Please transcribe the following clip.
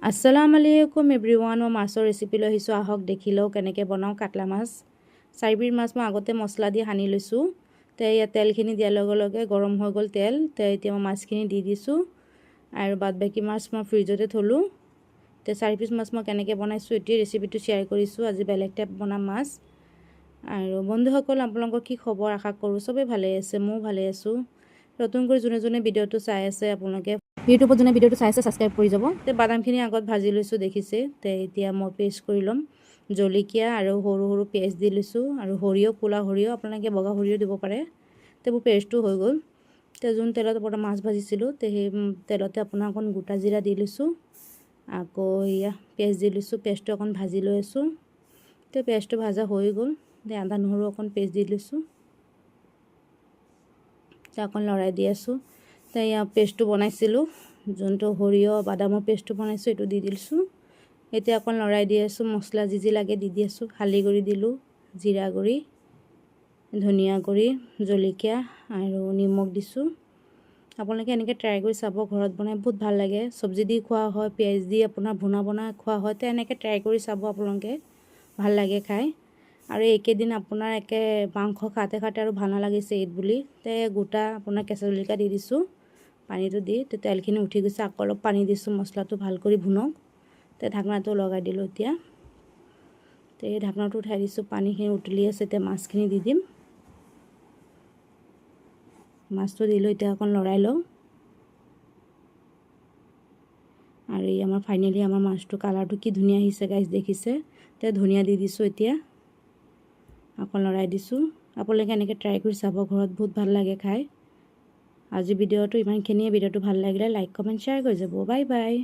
আসসালামু আলাইকুম এভৰিৱান। মই মাছৰ ৰেচিপি লৈ আহিছোঁ, আহক দেখি লওঁ কেনেকৈ বনাওঁ। কাটলা মাছ 4 পিচ মাছ মই আগতে মছলা দি সানি লৈছোঁ। ইয়াত তেলখিনি দিয়াৰ লগে লগে গৰম হৈ গ'ল তেল। এতিয়া মই মাছখিনি দি দিছোঁ আৰু বাদ বাকী মাছ মই ফ্ৰিজতে থলোঁ। 4 পিচ মাছ মই কেনেকৈ বনাইছোঁ এতিয়া ৰেচিপিটো শ্বেয়াৰ কৰিছোঁ। আজি বেলেগ টাইপ বনাম মাছ। আৰু বন্ধুসকল, আপোনালোকৰ কি খবৰ? আশা কৰোঁ চবেই ভালে আছে, ময়ো ভালে আছোঁ। নতুনকৈ যোনে ভিডিঅ'টো চাই আছে আপোনালোকে ইউটিউবত যোনে ভিডিঅ'টো চাই আছে ছাবস্ক্ৰাইব কৰি যাব। বাদামখিনি আগত ভাজি লৈছোঁ দেখিছে। এতিয়া মই পেষ্ট কৰি ল'ম। জলকীয়া আৰু সৰু সৰু পিঁয়াজ দি লৈছোঁ আৰু সৰিয়হ, ক'লা সৰিয়হ, আপোনালোকে বগা সৰিয়হ দিব পাৰে। মোৰ পেষ্টটো হৈ গ'ল। যোন তেলত আপোনাৰ মাছ ভাজিছিলোঁ সেই তেলতে আপোনাৰ অকণ গোটা জিৰা দি লৈছোঁ। আকৌ এয়া পিঁয়াজ দি লৈছোঁ। পেষ্টটো অকণ ভাজি লৈ আছোঁ। পেষ্টটো ভাজা হৈ গ'ল। আদা নহৰু অকণ পেষ্ট দি লৈছোঁ। অকণ লৰাই দি আছোঁ। এয়া পেষ্টটো বনাইছিলোঁ, যোনটো সৰিয়হ বাদামৰ পেষ্টটো বনাইছোঁ এইটো দি দিছোঁ। এতিয়া অকণ লৰাই দি আছোঁ। মছলা যি লাগে দি আছোঁ। হালধি গুড়ি দিলোঁ, জিৰা গুড়ি, ধনিয়া গুড়ি, জলকীয়া আৰু নিমখ দিছোঁ। আপোনালোকে এনেকৈ ট্ৰাই কৰি চাব, ঘৰত বনাই বহুত ভাল লাগে। চব্জি দি খোৱা হয়, পিঁয়াজ দি আপোনাৰ ভুনা বনাই খোৱা হয়। এনেকৈ ট্ৰাই কৰি চাব, আপোনালোকে ভাল লাগে খাই। আৰু এইকেইদিন আপোনাৰ মাংস খাওঁতে আৰু ভাল নালাগিছে ঈদ বুলি গোটা আপোনাৰ কেঁচা জলকীয়া দি দিছোঁ। পানীটো দি তেলখিনি উঠি গৈছে। আকৌ অলপ পানী দিছোঁ, মছলাটো ভাল কৰি ভুনক। ঢাকনাটো লগাই দিলোঁ। এতিয়া এই ঢাকনাটো উঠাই দিছোঁ। পানীখিনি উতলি আছে। এতিয়া মাছখিনি দি দিম। মাছটো দিলোঁ। এতিয়া অকণ লৰাই লওঁ। আৰু আমাৰ ফাইনেলি আমাৰ মাছটো কালাৰটো কি ধুনীয়া আহিছে গাইজ, দেখিছে। ধনিয়া দি দিছোঁ। এতিয়া অকণ লৰাই দিছোঁ। আপোনালোকে এনেকৈ ট্ৰাই কৰি চাব, ঘৰত বহুত ভাল লাগে খাই। আজি ভিডিঅ'টো ইমানখিনিয়ে। ভিডিঅ'টো ভাল লাগিলে লাইক কমেণ্ট শ্বেয়াৰ কৰি যাব। Bye bye.